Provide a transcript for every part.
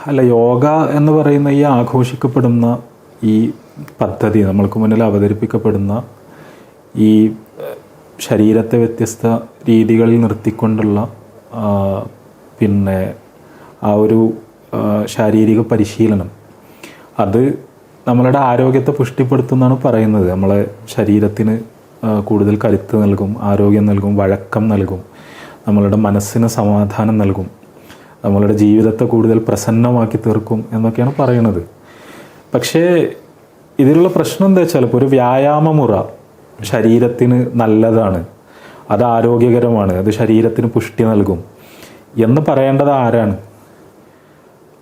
അല്ല, യോഗ എന്ന് പറയുന്ന ഈ ആഘോഷിക്കപ്പെടുന്ന ഈ പദ്ധതി, നമ്മൾക്ക് മുന്നിൽ അവതരിപ്പിക്കപ്പെടുന്ന ഈ ശരീരത്തെ വ്യത്യസ്ത രീതികളിൽ നിർത്തിക്കൊണ്ടുള്ള പിന്നെ ആ ഒരു ശാരീരിക പരിശീലനം, അത് നമ്മളുടെ ആരോഗ്യത്തെ പുഷ്ടിപ്പെടുത്തുന്നതാണ് പറയുന്നത്. നമ്മളെ ശരീരത്തിന് കൂടുതൽ കരുത്ത് നൽകും, ആരോഗ്യം നൽകും, വഴക്കം നൽകും, നമ്മളുടെ മനസ്സിന് സമാധാനം നൽകും, നമ്മളുടെ ജീവിതത്തെ കൂടുതൽ പ്രസന്നമാക്കി തീർക്കും എന്നൊക്കെയാണ് പറയുന്നത്. പക്ഷേ ഇതിലുള്ള പ്രശ്നം എന്താ വെച്ചാൽ, ഇപ്പോൾ ഒരു വ്യായാമമുറ ശരീരത്തിന് നല്ലതാണ്, അത് ആരോഗ്യകരമാണ്, അത് ശരീരത്തിന് പുഷ്ടി നൽകും എന്ന് പറയേണ്ടത് ആരാണ്?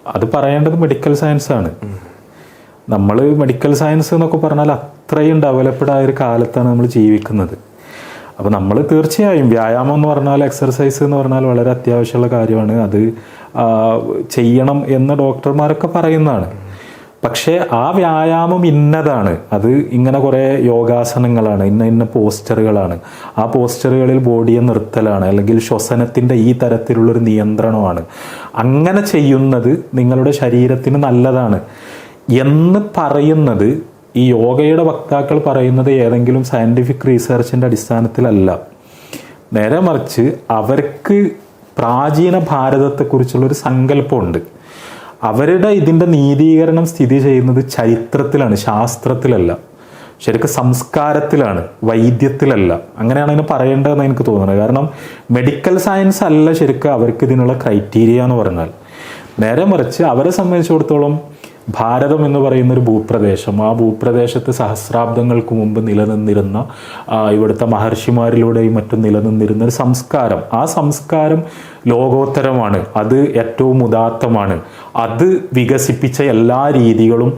അത് പറയേണ്ടത് മെഡിക്കൽ സയൻസാണ്. നമ്മൾ മെഡിക്കൽ സയൻസ് എന്നൊക്കെ പറഞ്ഞാൽ അത്രയും ഡെവലപ്ഡ് ആയൊരു കാലത്താണ് നമ്മൾ ജീവിക്കുന്നത്. അപ്പോൾ നമ്മൾ തീർച്ചയായും വ്യായാമം എന്ന് പറഞ്ഞാൽ, എക്സർസൈസ് എന്ന് പറഞ്ഞാൽ വളരെ അത്യാവശ്യമുള്ള കാര്യമാണ്, അത് ചെയ്യണം എന്ന് ഡോക്ടർമാരൊക്കെ പറയുന്നതാണ്. പക്ഷേ ആ വ്യായാമം ഇന്നതാണ്, അത് ഇങ്ങനെ കുറേ യോഗാസനങ്ങളാണ്, ഇന്ന പോസ്റ്ററുകളാണ്, ആ പോസ്റ്ററുകളിൽ ബോഡിയെ നിർത്തലാണ്, അല്ലെങ്കിൽ ശ്വസനത്തിൻ്റെ ഈ തരത്തിലുള്ളൊരു നിയന്ത്രണമാണ്, അങ്ങനെ ചെയ്യുന്നത് നിങ്ങളുടെ ശരീരത്തിന് നല്ലതാണ് എന്ന് പറയുന്നത് ഈ യോഗയുടെ വക്താക്കൾ പറയുന്നത് ഏതെങ്കിലും സയൻറ്റിഫിക് റീസെർച്ചിൻ്റെ അടിസ്ഥാനത്തിലല്ല. നേരെ മറിച്ച് അവർക്ക് പ്രാചീന ഭാരതത്തെക്കുറിച്ചുള്ളൊരു സങ്കല്പമുണ്ട്. അവരുടെ ഇതിൻ്റെ നീതീകരണം സ്ഥിതി ചെയ്യുന്നത് ചരിത്രത്തിലാണ്, ശാസ്ത്രത്തിലല്ല, ശരിക്കും സംസ്കാരത്തിലാണ്, വൈദ്യത്തിലല്ല. അങ്ങനെയാണ് അതിന് പറയേണ്ടതെന്ന് എനിക്ക് തോന്നുന്നത്. കാരണം മെഡിക്കൽ സയൻസ് അല്ല ശരിക്കും അവർക്ക് ഇതിനുള്ള ക്രൈറ്റീരിയ എന്ന് പറഞ്ഞാൽ. നേരെ മറിച്ച് അവരെ സംബന്ധിച്ചിടത്തോളം ഭാരതം എന്ന് പറയുന്നൊരു ഭൂപ്രദേശം, ആ ഭൂപ്രദേശത്ത് സഹസ്രാബ്ദങ്ങൾക്ക് മുമ്പ് നിലനിന്നിരുന്ന ഇവിടുത്തെ മഹർഷിമാരിലൂടെയും മറ്റും നിലനിന്നിരുന്ന ഒരു സംസ്കാരം, ആ സംസ്കാരം ലോകോത്തരമാണ്, അത് ഏറ്റവും ഉദാത്തമാണ്, അത് വികസിപ്പിച്ച എല്ലാ രീതികളും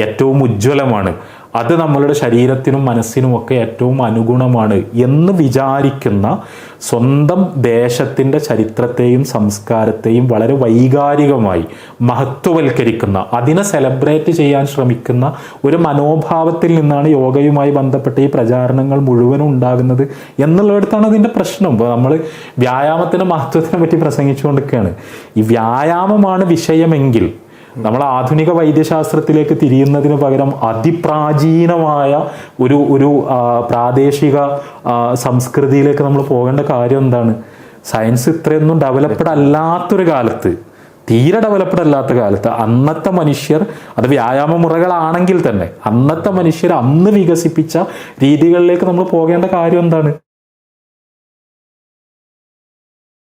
ഏറ്റവും ഉജ്ജ്വലമാണ്, അത് നമ്മളുടെ ശരീരത്തിനും മനസ്സിനുമൊക്കെ ഏറ്റവും അനുഗുണമാണ് എന്ന് വിചാരിക്കുന്ന, സ്വന്തം ദേശത്തിൻ്റെ ചരിത്രത്തെയും സംസ്കാരത്തെയും വളരെ വൈകാരികമായി മഹത്വവൽക്കരിക്കുന്ന, അതിനെ സെലിബ്രേറ്റ് ചെയ്യാൻ ശ്രമിക്കുന്ന ഒരു മനോഭാവത്തിൽ നിന്നാണ് യോഗയുമായി ബന്ധപ്പെട്ട ഈ പ്രചാരണങ്ങൾ മുഴുവനും ഉണ്ടാകുന്നത് എന്നുള്ളിടത്താണ് അതിൻ്റെ പ്രശ്നം. ഇപ്പോൾ നമ്മൾ വ്യായാമത്തിൻ്റെ മഹത്വത്തിനെ പറ്റി പ്രസംഗിച്ചുകൊണ്ടിരിക്കുകയാണ്. ഈ വ്യായാമമാണ് വിഷയമെങ്കിൽ നമ്മൾ ആധുനിക വൈദ്യശാസ്ത്രത്തിലേക്ക് തിരിയുന്നതിന് പകരം അതിപ്രാചീനമായ ഒരു പ്രാദേശിക സംസ്കൃതിയിലേക്ക് നമ്മൾ പോകേണ്ട കാര്യം എന്താണ്? സയൻസ് ഇത്രയൊന്നും ഡെവലപ്ഡ് അല്ലാത്തൊരു കാലത്ത്, തീരെ ഡെവലപ്ഡ് അല്ലാത്ത കാലത്ത്, അന്നത്തെ മനുഷ്യർ, അത് വ്യായാമ മുറകളാണെങ്കിൽ തന്നെ അന്നത്തെ മനുഷ്യർ അന്ന് വികസിപ്പിച്ച രീതികളിലേക്ക് നമ്മൾ പോകേണ്ട കാര്യം എന്താണ്?